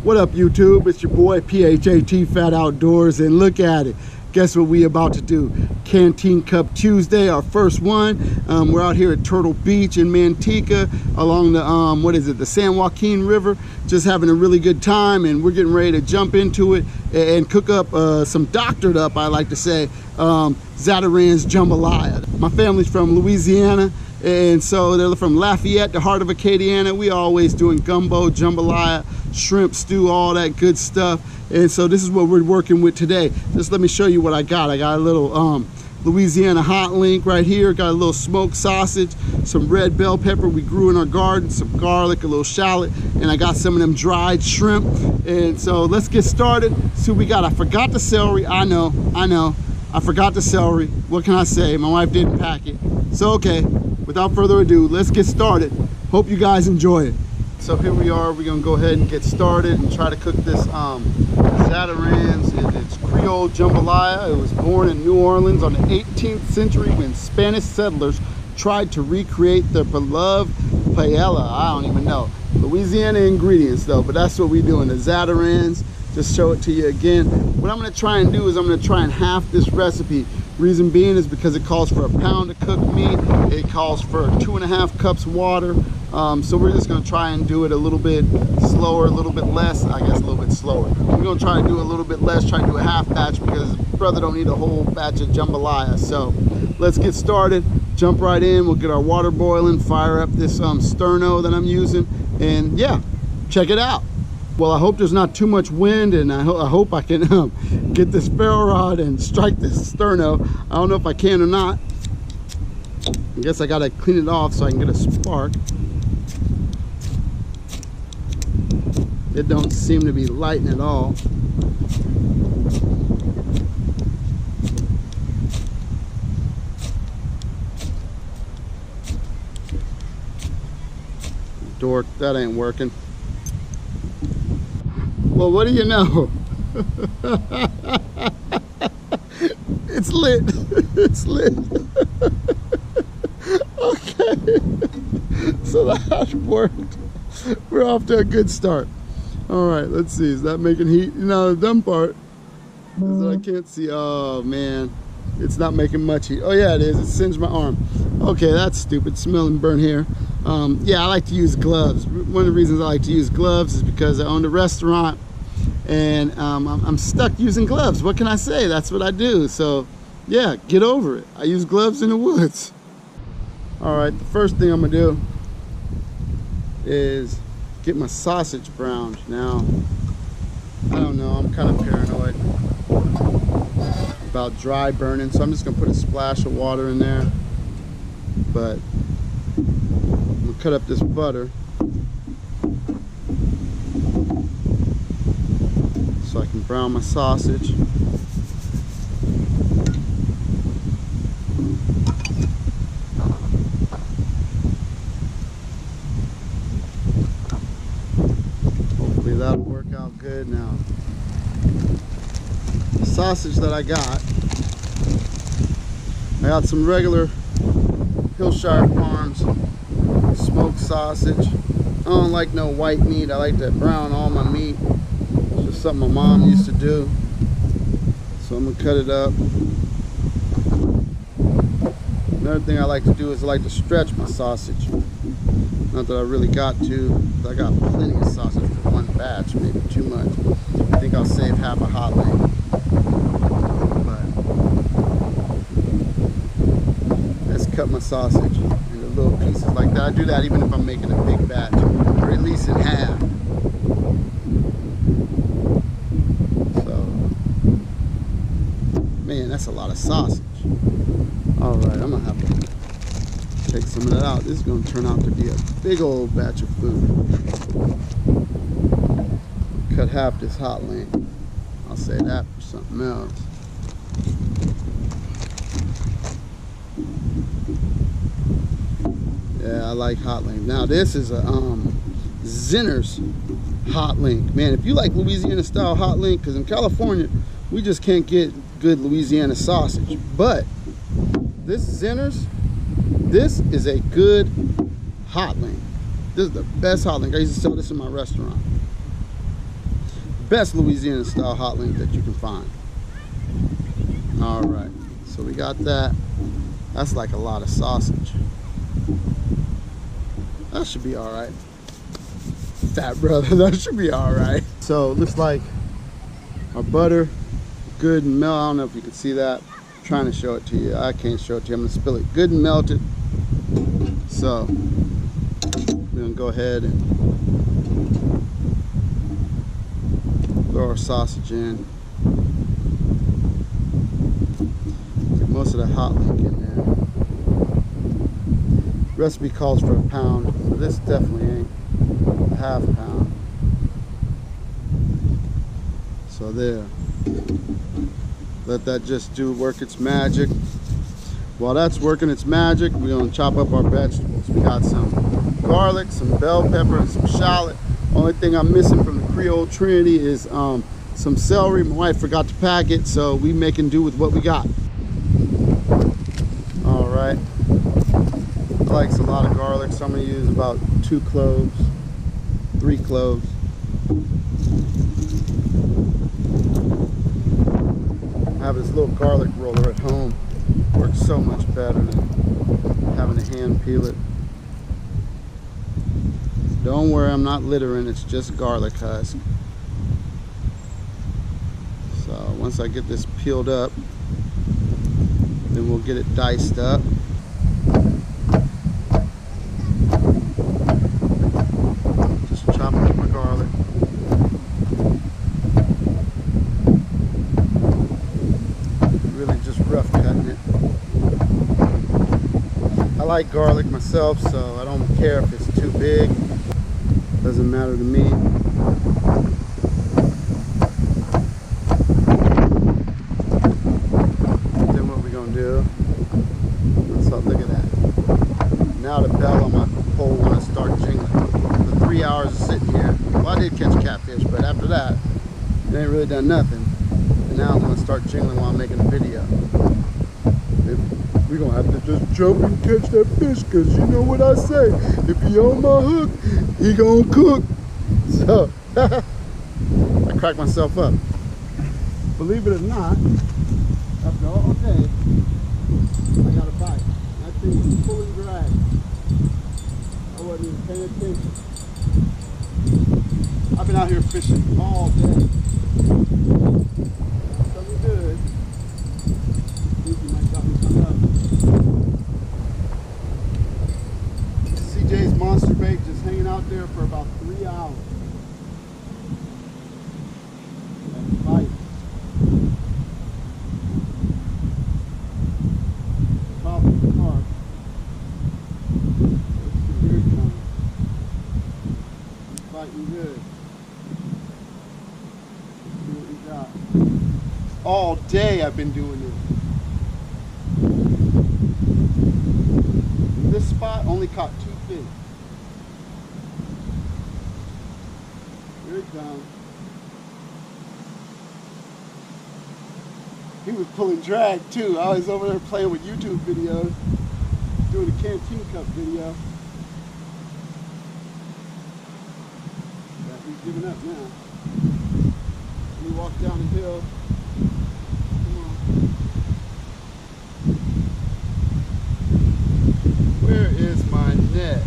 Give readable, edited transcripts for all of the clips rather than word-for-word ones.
What up, YouTube? It's your boy Phat Phat Outdoors, and look at it. Guess what we about to do? Canteen Cup Tuesday, our first one. We're out here at Turtle Beach in Manteca along the the San Joaquin River, just having a really good time, and we're getting ready to jump into it and cook up some doctored up, I like to say, Zatarain's Jambalaya. My family's from Louisiana, and so they're from Lafayette, the heart of Acadiana. We always doing gumbo, jambalaya, shrimp stew, all that good stuff. And so this is what we're working with today. Just let me show you what I got. I got a little Louisiana hot link right here. Got a little smoked sausage, some red bell pepper we grew in our garden, some garlic, a little shallot, and I got some of them dried shrimp. And so let's get started. See what we got. I forgot the celery. I know. I forgot the celery. What can I say? My wife didn't pack it. So okay, without further ado, let's get started. Hope you guys enjoy it. So here we are. We're gonna go ahead and get started and try to cook this Zatarain's. It's Creole jambalaya. It was born in New Orleans on the 18th century when Spanish settlers tried to recreate their beloved paella. I don't even know. Louisiana ingredients though, but that's what we do in the Zatarain's. Just show it to you again. What I'm gonna try and do is I'm gonna try and half this recipe. Reason being is because it calls for a pound of cooked meat. It calls for 2.5 cups water. So we're just gonna try and do it a little bit slower, a little bit less, I guess a little bit slower. We're gonna try and do a little bit less, try and do a half batch because brother don't need a whole batch of jambalaya. So let's get started, jump right in. We'll get our water boiling, fire up this sterno that I'm using, and yeah, check it out. Well, I hope there's not too much wind, and I hope I can get this ferro rod and strike this sterno. I don't know if I can or not. I guess I gotta clean it off so I can get a spark. It don't seem to be lighting at all. Dork, that ain't working. Well, what do you know? It's lit. It's lit. Okay. So that worked. We're off to a good start. All right, let's see. Is that making heat? You know, the dumb part is that I can't see. Oh, man. It's not making much heat. Oh, yeah, it is. It singed my arm. Okay, that's stupid. Smelling burnt hair. Yeah, I like to use gloves. One of the reasons I like to use gloves is because I owned a restaurant, and I'm stuck using gloves. What can I say? That's what I do. So, yeah, get over it. I use gloves in the woods. All right, the first thing I'm going to do is get my sausage browned. Now, I don't know, I'm kind of paranoid about dry burning, so I'm just gonna put a splash of water in there. But I'm gonna cut up this butter so I can brown my sausage. That'll work out good. Now, the sausage that I got some regular Hillshire Farms smoked sausage. I don't like no white meat. I like to brown all my meat. It's just something my mom used to do. So I'm gonna cut it up. Another thing I like to do is I like to stretch my sausage. Not that I really got to. I got plenty of sausage for one batch, maybe too much. I think I'll save half a hot link. But let's cut my sausage into little pieces like that. I do that even if I'm making a big batch, or at least in half. So, man, that's a lot of sausage. All right, I'm gonna have to take some of that out. This is going to turn out to be a big old batch of food. Cut half this hot link. I'll say that for something else. Yeah, I like hot link. Now this is a Zinner's hot link. Man, if you like Louisiana style hot link, because in California we just can't get good Louisiana sausage, but this Zinner's, this is a good hot link. This is the best hot link. I used to sell this in my restaurant. best Louisiana style hot link that you can find. All right, so we got that. That's like a lot of sausage. That should be all right. Fat brother, that should be all right. So it looks like our butter, good and melted. I don't know if you can see that. I'm trying to show it to you. I can't show it to you. I'm gonna spill it. Good and melted. So we're gonna go ahead and throw our sausage in. Get most of the hot link in there. Recipe calls for a pound, but this definitely ain't a half pound. So there. Let that just work its magic. While that's working its magic, we're gonna chop up our vegetables. We got some garlic, some bell pepper, and some shallot. Only thing I'm missing from the Creole Trinity is some celery. My wife forgot to pack it, so we making do with what we got. All right. I like a lot of garlic, so I'm gonna use about 2 cloves, 3 cloves. I have this little garlic roller at home. Works so much better than having to hand peel it. Don't worry, I'm not littering, it's just garlic husk. So once I get this peeled up, then we'll get it diced up. Just chopping up my garlic. Really just rough cutting it. I like garlic myself, so I don't care if it's too big. Doesn't matter to me. Then what we gonna do? So look at that. Now the bell on my pole wanna start jingling. The 3 hours of sitting here. Well, I did catch catfish, but after that, it ain't really done nothing. And now I'm gonna start jingling while I'm making a video. We're gonna have to just jump and catch that fish, cause you know what I say, if he on my hook, he gonna cook. So I cracked myself up. Believe it or not, after all day, I got a bite. That thing was pulling drag. I wasn't even paying attention. I've been out here fishing all day. Something good. I think you might got me some up. CJ's monster bait just hanging out there for about 3 hours. That's a bite. Top of the carp. Let's see, here it comes. Biting good. Let's see what we got. All day I've been doing this. This spot only caught 2 fish. Here it comes. He was pulling drag too. I was over there playing with YouTube videos, doing a Canteen Cup video. Yeah, he's giving up now. Let me walk down the hill. Come on. Where is my net?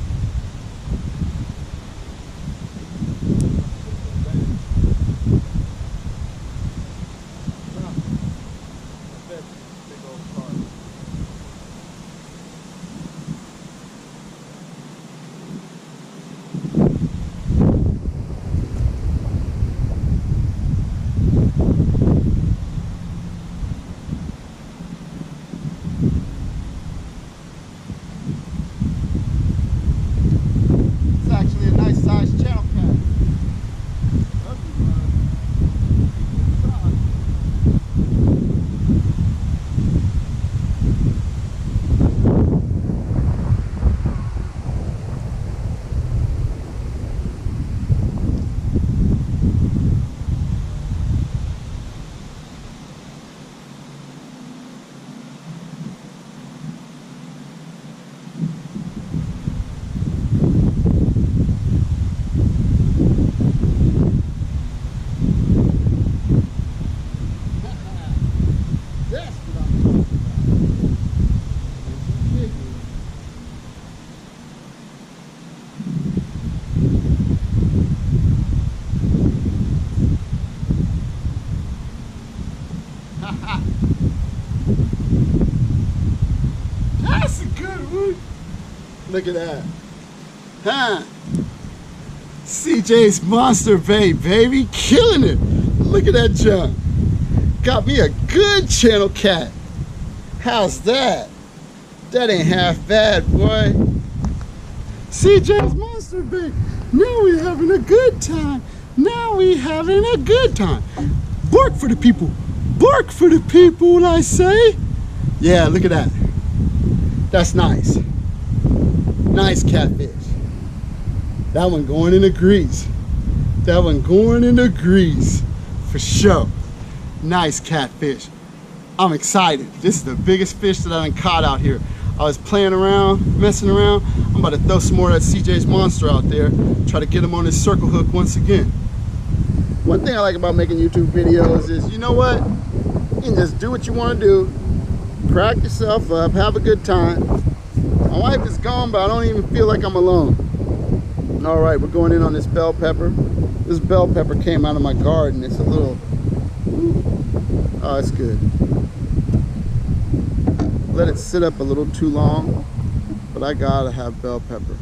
Look at that. Huh? CJ's Monster Bait, baby. Killing it. Look at that junk. Got me a good channel cat. How's that? That ain't half bad, boy. CJ's Monster Bait. Now we having a good time. Now we having a good time. Bark for the people. Bark for the people, I say. Yeah, look at that. That's nice. Nice catfish. That one going in the grease. That one going in the grease. For sure. Nice catfish. I'm excited. This is the biggest fish that I done caught out here. I was playing around, messing around. I'm about to throw some more of that CJ's Monster out there. Try to get him on his circle hook once again. One thing I like about making YouTube videos is, you know what? You can just do what you want to do. Crack yourself up, have a good time. My wife is gone, but I don't even feel like I'm alone. All right, we're going in on this bell pepper. This bell pepper came out of my garden. It's a little, oh, it's good. Let it sit up a little too long, but I gotta have bell pepper.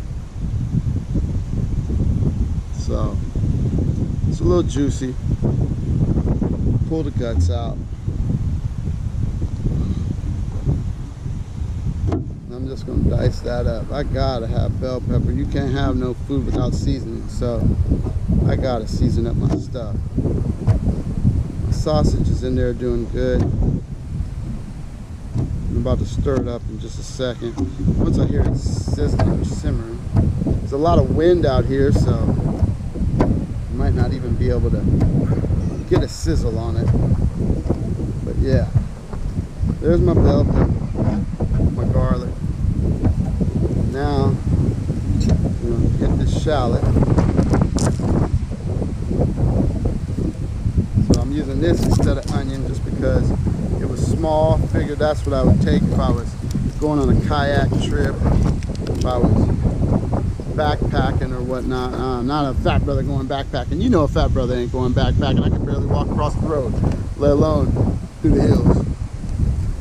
So, it's a little juicy. Pull the guts out. I'm just gonna dice that up. I gotta have bell pepper. You can't have no food without seasoning, so I gotta season up my stuff. My sausage is in there doing good. I'm about to stir it up in just a second. Once I hear it sizzling or simmering. There's a lot of wind out here, so I might not even be able to get a sizzle on it. But yeah, there's my bell pepper, my garlic. Now, I'm going to get this shallot. So I'm using this instead of onion just because it was small. Figured that's what I would take if I was going on a kayak trip, if I was backpacking or whatnot. I'm not a fat brother going backpacking. You know a fat brother ain't going backpacking. I can barely walk across the road, let alone through the hills.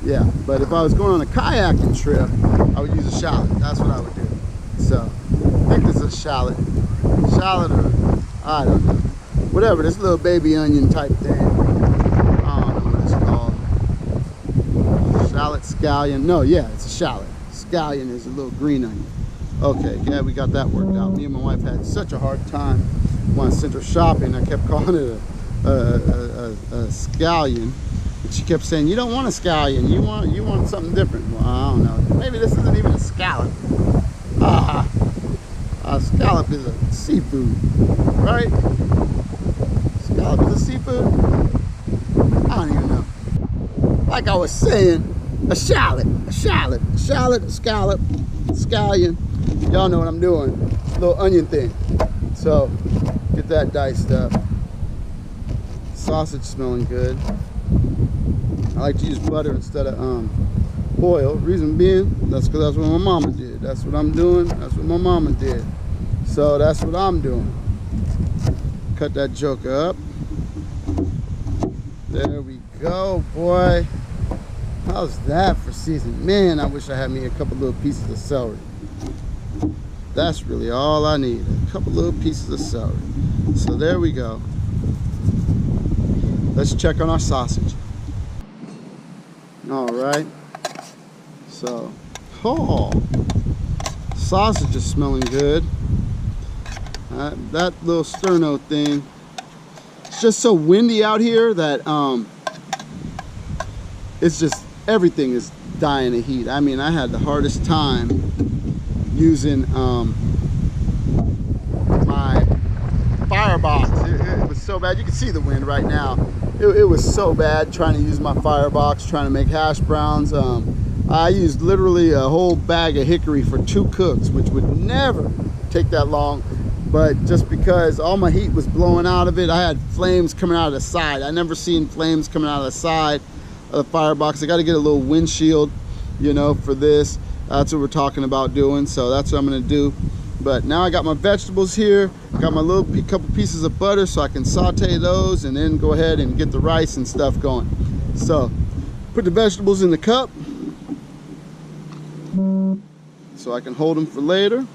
Yeah, but if I was going on a kayaking trip, I would use a shallot. That's what I would do. So, I think this is a shallot. Shallot or, I don't know. Whatever, this little baby onion type thing. I don't know what it's called. Shallot, scallion. No, yeah, it's a shallot. Scallion is a little green onion. Okay, yeah, we got that worked out. Me and my wife had such a hard time when I sent her shopping. I kept calling it a scallion. And she kept saying, you don't want a scallion, you want something different. Well, I don't know. Maybe this isn't even a scallop. A scallop is a seafood, right? Scallop is a seafood? I don't even know. Like I was saying, a shallot, a scallop, scallion. Y'all know what I'm doing. Little onion thing. So, get that diced up. Sausage smelling good. I like to use butter instead of oil. Reason being, that's because that's what my mama did. That's what I'm doing. That's what my mama did. So that's what I'm doing. Cut that joker up. There we go, boy. How's that for seasoning? Man, I wish I had me a couple little pieces of celery. That's really all I need. A couple little pieces of celery. So there we go. Let's check on our sausage. All right, so, sausage is smelling good. That little sterno thing, it's just so windy out here that it's just, everything is dying of heat. I mean, I had the hardest time using my firebox. It was so bad. You can see the wind right now. It was so bad trying to use my firebox, trying to make hash browns. I used literally a whole bag of hickory for 2 cooks, which would never take that long. But just because all my heat was blowing out of it, I had flames coming out of the side. I never seen flames coming out of the side of the firebox. I got to get a little windshield, you know, for this. That's what we're talking about doing. So that's what I'm going to do. But now I got my vegetables here, got my little couple pieces of butter so I can saute those and then go ahead and get the rice and stuff going. So, put the vegetables in the cup. so I can hold them for later.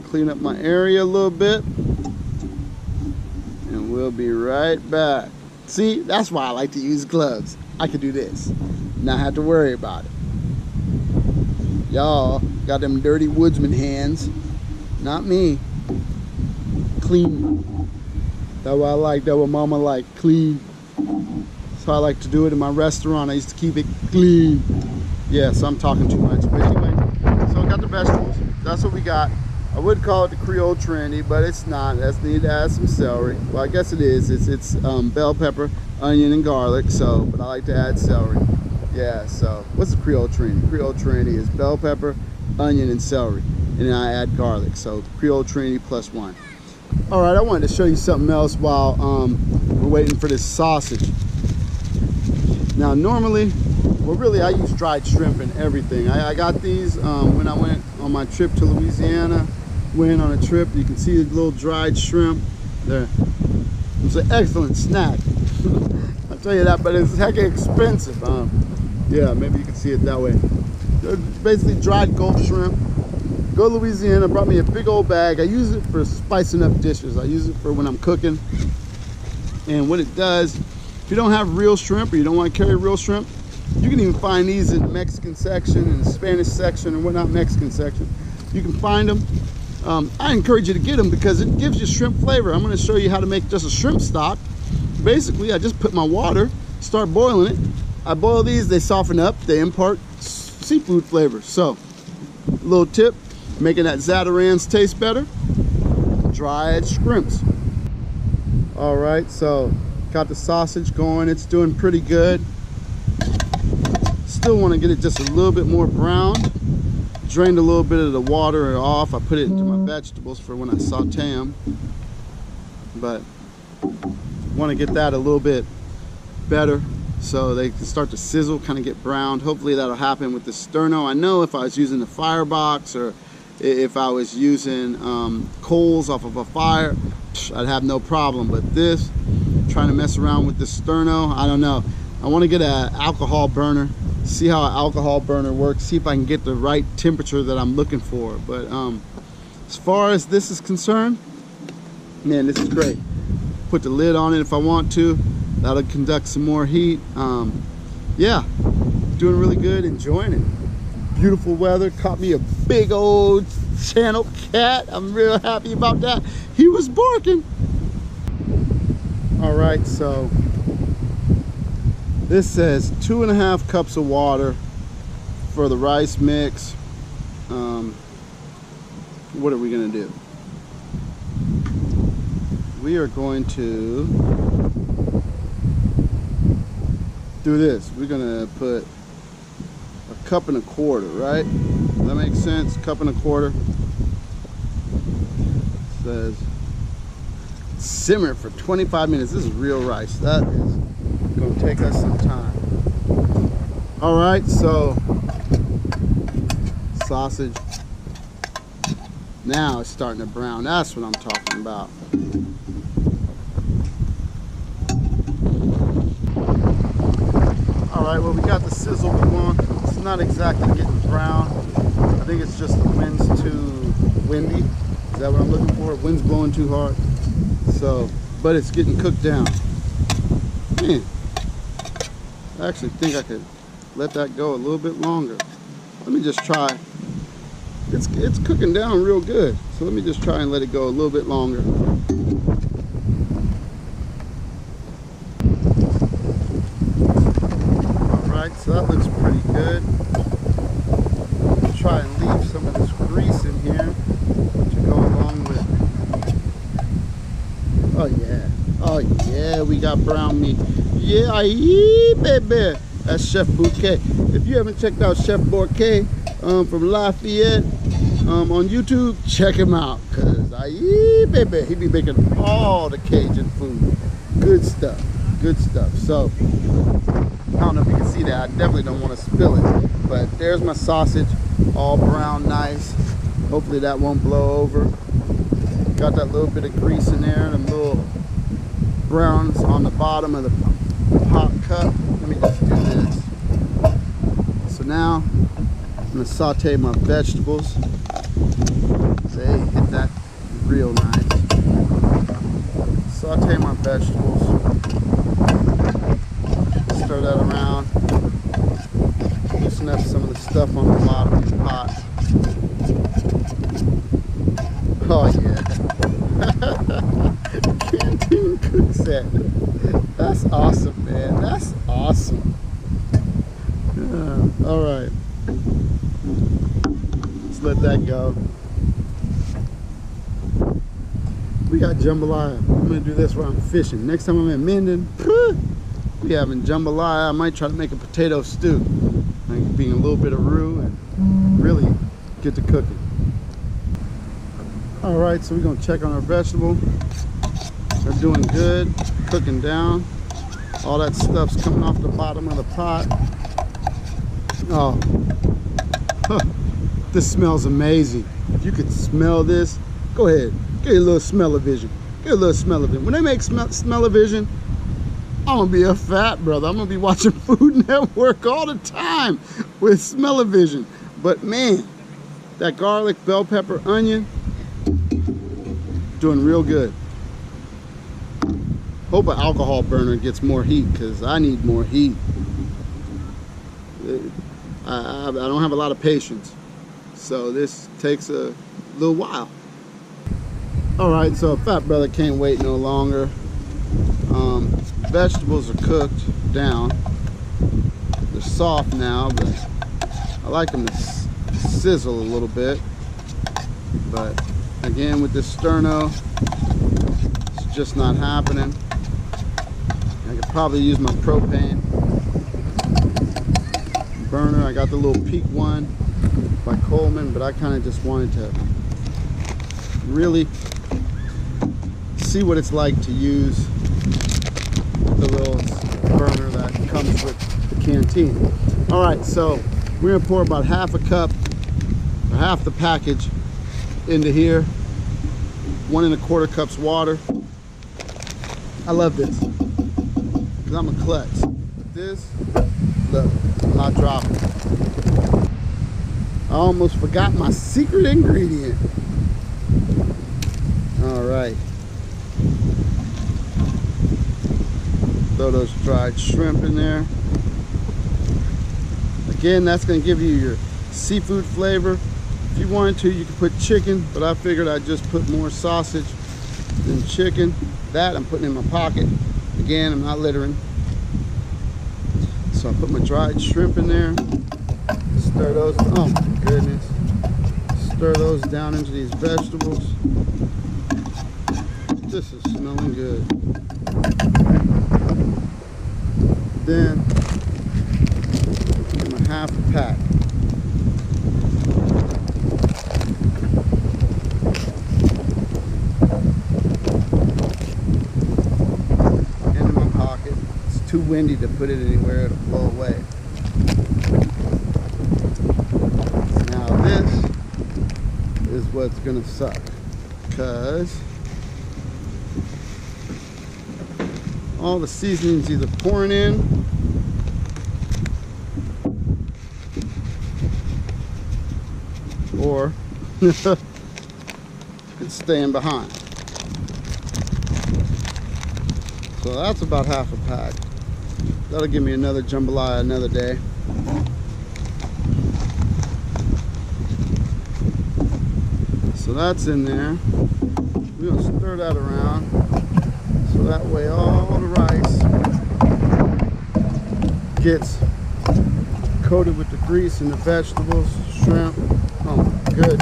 Clean up my area a little bit, and we'll be right back. See, that's why I like to use gloves. I can do this, not have to worry about it. Y'all got them dirty woodsman hands, not me. Clean. That's what I like, that's what mama like, clean. That's how I like to do it in my restaurant. I used to keep it clean. Yeah, so I'm talking too much. But anyway, so I got the vegetables. That's what we got. I would call it the Creole Trinity, but it's not. That's need to add some celery. Well, I guess it is. It's bell pepper, onion, and garlic. So, but I like to add celery. Yeah. So, what's the Creole Trinity? Creole Trinity is bell pepper, onion, and celery, and then I add garlic. So, Creole Trinity +1. All right. I wanted to show you something else while we're waiting for this sausage. Now, normally, well, really, I use dried shrimp and everything. I got these when I went on my trip to Louisiana. Went on a trip. You can see the little dried shrimp there. It's an excellent snack. I'll tell you that, but it's heck expensive. Yeah, maybe you can see it that way. They're basically dried Gulf shrimp. Go to Louisiana, brought me a big old bag. I use it for spicing up dishes. I use it for when I'm cooking. And what it does, if you don't have real shrimp or you don't want to carry real shrimp, you can even find these in the Mexican section, in the Spanish section, or whatnot, Mexican section. You can find them. I encourage you to get them because it gives you shrimp flavor. I'm going to show you how to make just a shrimp stock. Basically, I just put my water, start boiling it. I boil these, they soften up, they impart seafood flavor. So, a little tip, making that Zatarain's taste better, dried shrimps. All right, so got the sausage going. It's doing pretty good. Still want to get it just a little bit more browned. Drained a little bit of the water off. I put it into my vegetables for when I saute them, but want to get that a little bit better so they can start to sizzle, kind of get browned. Hopefully that'll happen with the sterno. I know if I was using the firebox or if I was using coals off of a fire, I'd have no problem, but this, trying to mess around with the sterno, I don't know. I want to get an alcohol burner, see how an alcohol burner works, see if I can get the right temperature that I'm looking for. But as far as this is concerned, man, this is great. Put the lid on it if I want to. That'll conduct some more heat. Yeah, doing really good, enjoying it. Beautiful weather, caught me a big old channel cat. I'm real happy about that. He was barking. All right, so this says 2.5 cups of water for the rice mix. What are we gonna do? We are going to do this. We're gonna put 1.25 cups, right? Does that make sense? 1.25 cups. It says simmer for 25 minutes. This is real rice. That is gonna take us some time. All right, so sausage now it's starting to brown. That's what I'm talking about. All right, well, we got the sizzle we want. It's not exactly getting brown. I think it's just the wind's too windy. Is that what I'm looking for? Wind's blowing too hard. So, but it's getting cooked down. Man, I actually think I could let that go a little bit longer. Let me just try. It's cooking down real good. So let me just try and let it go a little bit longer. Alright, so that looks pretty good. Try and leave some of this grease in here to go along with it. Oh yeah. Oh yeah, we got brown meat. Yeah, baby. That's Chef Bouquet. If you haven't checked out Chef Bouquet from Lafayette on YouTube, check him out, cause baby, he be making all the Cajun food. Good stuff, good stuff. So I don't know if you can see that. I definitely don't want to spill it, but there's my sausage, all brown, nice. Hopefully that won't blow over. Got that little bit of grease in there, and little browns on the bottom of the pot cup. Let me just do this. So now gonna saute my vegetables. Say, hit that real nice. Saute my vegetables. Stir that around. Loosen up some of the stuff on the bottom of the pot. Oh yeah. Canteen cook set. That's awesome, man. That's awesome. All right. Let's let that go. We got jambalaya. I'm gonna do this while I'm fishing. Next time I'm in Minden, we having jambalaya. I might try to make a potato stew, like being a little bit of roux and really get to cooking. All right, so we're gonna check on our vegetable. They're doing good, cooking down. All that stuff's coming off the bottom of the pot. Oh, this smells amazing. If you could smell this, go ahead, get a little smell-o-vision. Get a little smell-o-vision. When they make smell-o-vision, I'm gonna be a fat brother. I'm gonna be watching Food Network all the time with smell-o-vision. But man, that garlic, bell pepper, onion, doing real good. Hope an alcohol burner gets more heat, because I need more heat. I don't have a lot of patience, so this takes a little while. All right, so fat brother can't wait no longer. Vegetables are cooked down. They're soft now, but I like them to sizzle a little bit. But again, with this sterno, it's just not happening. I could probably use my propane burner. I got the little Peak one by Coleman, but I kind of just wanted to really see what it's like to use the little burner that comes with the Canteen. All right, so we're gonna pour about half a cup or half the package into here. 1 1/4 cups water. I love this because I'm a klutz. But this, look, I'm not dropping. I almost forgot my secret ingredient. All right. Throw those dried shrimp in there. Again, that's going to give you your seafood flavor. If you wanted to, you could put chicken, but I figured I'd just put more sausage than chicken. That I'm putting in my pocket. Again, I'm not littering. So I put my dried shrimp in there. Stir those, oh my goodness. Stir those down into these vegetables. This is smelling good. Then, give them a half a pack. Into my pocket. It's too windy to put it anywhere, it'll blow away. Now this is what's gonna suck, because all the seasoning's either pouring in or it's staying behind. So that's about half a pack. That'll give me another jambalaya another day. So that's in there. We're gonna stir that around. So that way all the rice gets coated with the grease and the vegetables, shrimp. Oh my good.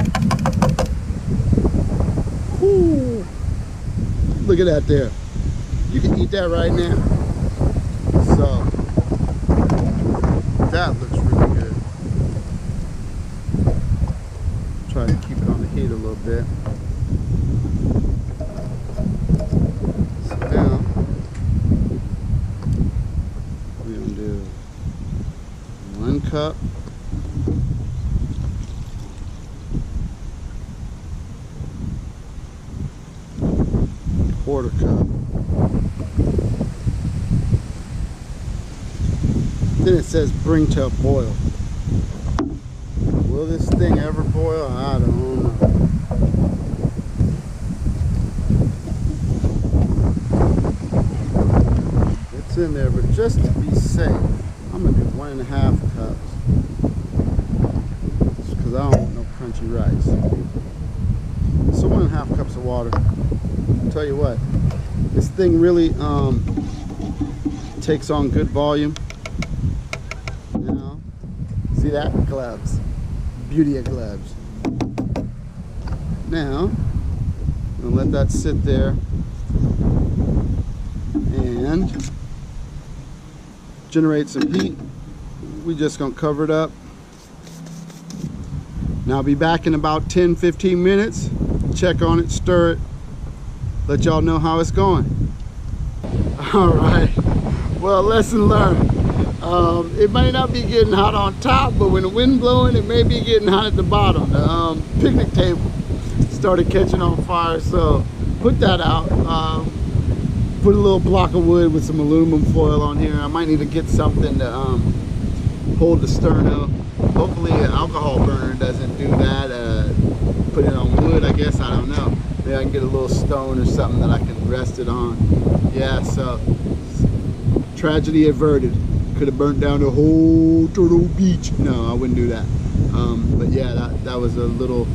Ooh. Look at that there. You can eat that right now. So that looks really good. Try to keep it on the heat a little bit. Cup. Quarter cup. Then it says bring to a boil. Will this thing ever boil? I don't know. It's in there, but just to be safe, I'm gonna do 1.5 cups. Just because I don't want no crunchy rice. So 1.5 cups of water. I'll tell you what, this thing really takes on good volume. Now, see that? Gloves. Beauty of gloves. Now, I'm gonna let that sit there and generate some heat. We just gonna cover it up. Now I'll be back in about 10-15 minutes. Check on it, stir it, let y'all know how it's going. All right, well, lesson learned. It might not be getting hot on top, but when the wind blowing, it may be getting hot at the bottom. The picnic table started catching on fire, so put that out. Put a little block of wood with some aluminum foil on here. I might need to get something to hold the sterno. Hopefully an alcohol burner doesn't do that. Put it on wood, I guess, I don't know. Maybe I can get a little stone or something that I can rest it on. Yeah, so tragedy averted. Could have burnt down the whole Turtle Beach. No, I wouldn't do that. But yeah, that was a little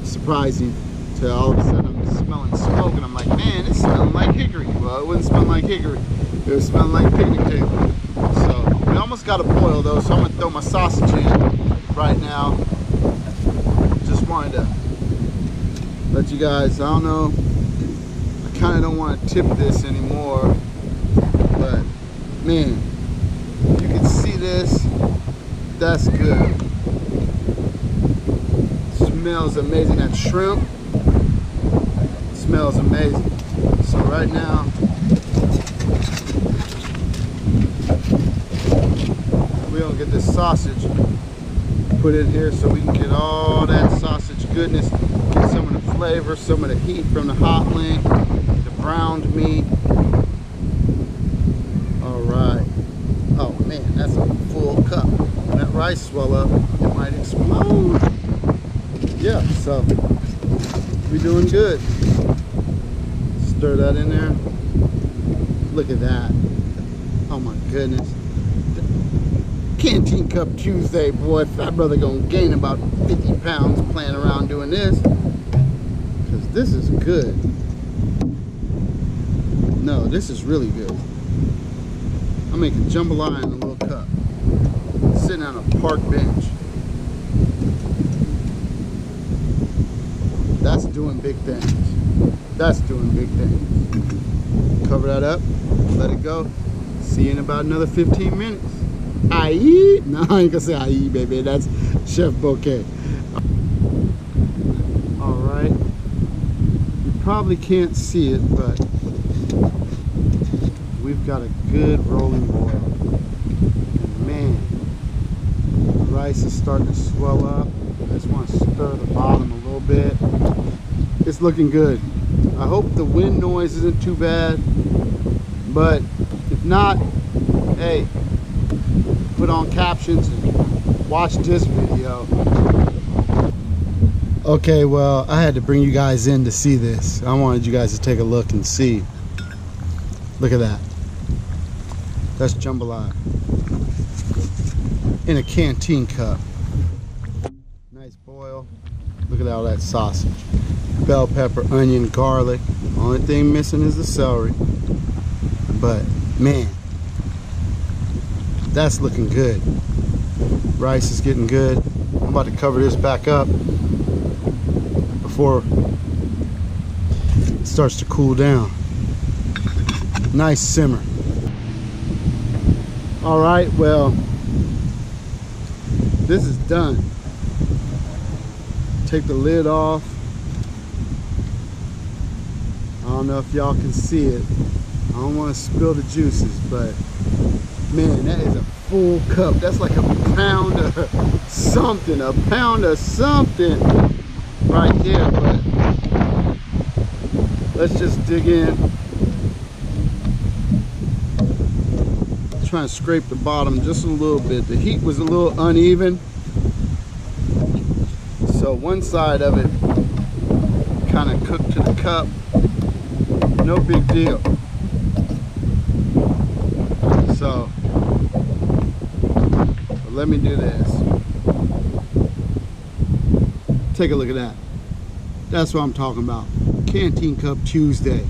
surprising. So all of a sudden I'm smelling smoke and I'm like, man, it's smelling like hickory. Well, it wouldn't smell like hickory. It was smelling like picnic table. So we almost got a boil though, so I'm gonna throw my sausage in right now. Just wanted to let you guys, I don't know, I kind of don't want to tip this anymore, but man, you can see this, that's good. Smells amazing. That shrimp smells amazing. So right now, we're gonna get this sausage put in here so we can get all that sausage goodness, get some of the flavor, some of the heat from the hot link, the browned meat. All right. Oh man, that's a full cup. When that rice swell up, it might explode. Yeah, so we're doing good. Stir that in there. Look at that. Oh my goodness. Canteen Cup Tuesday, boy. Fat brother gonna gain about 50 pounds playing around doing this. Because this is good. No, this is really good. I'm making jambalaya in a little cup. Sitting on a park bench. That's doing big things. That's doing big things. Cover that up, let it go. See you in about another 15 minutes. Aye? No, I ain't gonna say aye, baby. That's Chef Bouquet. All right. You probably can't see it, but we've got a good rolling boil. And man, the rice is starting to swell up. I just want to stir the bottom a little bit. It's looking good. I hope the wind noise isn't too bad, but if not, hey, put on captions and watch this video. Okay, well, I had to bring you guys in to see this. I wanted you guys to take a look and see. Look at that. That's jambalaya in a canteen cup. Nice boil. Look at all that sausage. Bell pepper, onion, garlic. Only thing missing is the celery. But man, that's looking good. Rice is getting good. I'm about to cover this back up before it starts to cool down. Nice simmer. All right, well, this is done. Take the lid off. I don't know if y'all can see it. I don't want to spill the juices, but man, that is a full cup. That's like a pound of something, right there. But let's just dig in. Trying to scrape the bottom just a little bit. The heat was a little uneven. So one side of it kind of cooked to the cup. No big deal. So let me do this. Take a look at that. That's what I'm talking about. Canteen Cup Tuesday.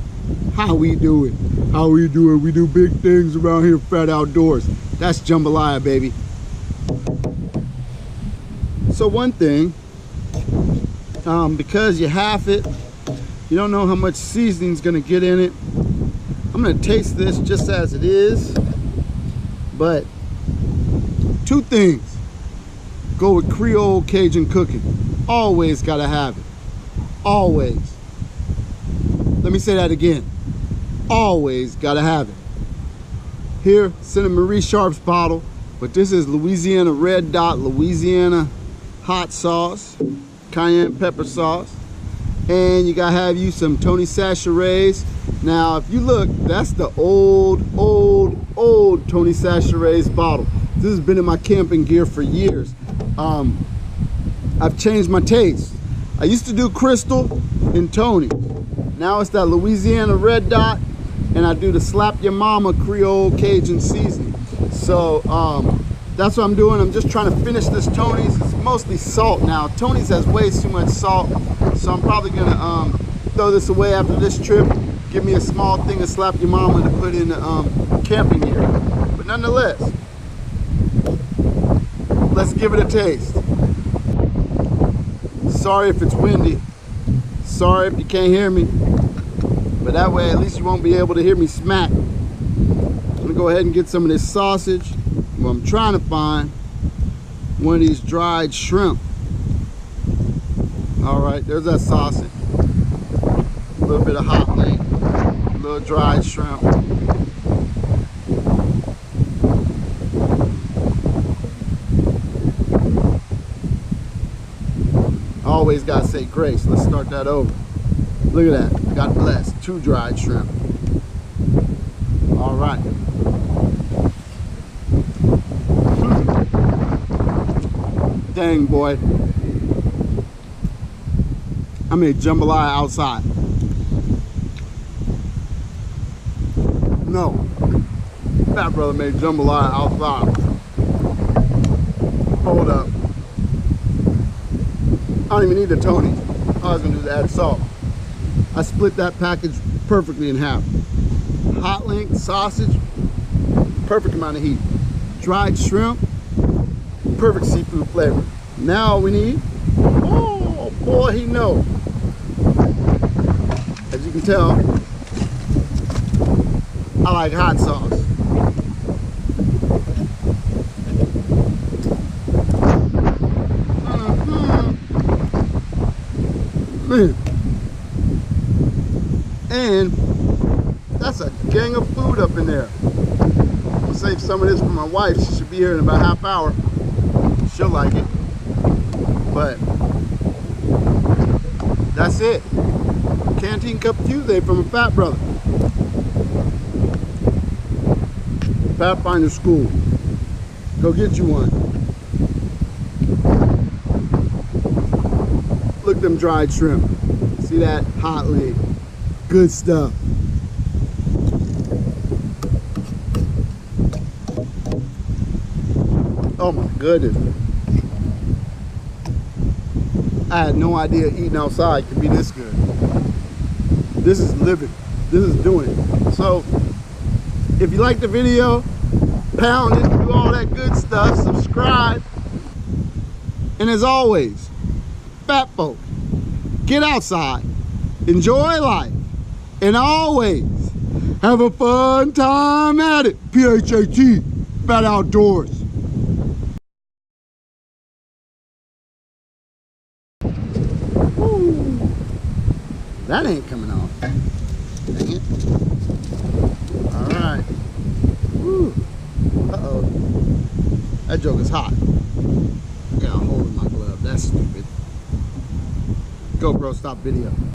How we doing? How we doing? We do big things around here, Phat Outdoors. That's jambalaya, baby. So one thing, because you half it, you don't know how much seasoning's gonna get in it. I'm gonna taste this just as it is. But two things go with Creole Cajun cooking. Always gotta have it. Always. Let me say that again. Always gotta have it. Here, Cinnamon Marie Sharp's bottle, but this is Louisiana Red Dot, Louisiana hot sauce, cayenne pepper sauce, and you gotta have you some Tony Chachere's. Now, if you look, that's the old Tony Chachere's bottle. This has been in my camping gear for years. I've changed my taste. I used to do Crystal and Tony. Now it's that Louisiana Red Dot, and I do the Slap Your Mama Creole Cajun seasoning. So that's what I'm doing. I'm just trying to finish this Tony's. It's mostly salt now. Tony's has way too much salt, so I'm probably gonna throw this away after this trip. Give me a small thing of Slap Your Mama to put in the camping gear. But nonetheless, let's give it a taste. Sorry if it's windy. Sorry if you can't hear me. But that way, at least you won't be able to hear me smack. I'm gonna go ahead and get some of this sausage. Well, I'm trying to find one of these dried shrimp. All right, there's that sausage. A little bit of hot link, a little dried shrimp. Always gotta say grace. Let's start that over. Look at that. God bless. 2 dried shrimp. All right. Dang, boy. I made jambalaya outside. No. Phat brother made jambalaya outside. Hold up. I don't even need the Tony. I was gonna do is add salt. I split that package perfectly in half. Hot link, sausage, perfect amount of heat. Dried shrimp, perfect seafood flavor. Now all we need, oh boy, he knows. As you can tell, I like hot sauce. Man. And that's a gang of food up in there. I'm gonna save some of this for my wife. She should be here in about a half hour. She'll like it. But that's it. Canteen Cup Tuesday from a Phat brother. Pathfinder School. Go get you one. Look at them dried shrimp. See that? Hot lid. Good stuff. Oh my goodness. I had no idea eating outside could be this good. This is living. This is doing it. So, if you like the video, pound it, do all that good stuff, subscribe. And as always, Phat folk, get outside, enjoy life, and always have a fun time at it. P-H-A-T, Phat Outdoors. Woo. That ain't coming off. Dang it. All right. Woo. Uh-oh. That joke is hot. I got a hole in my glove. That's stupid. GoPro, stop video.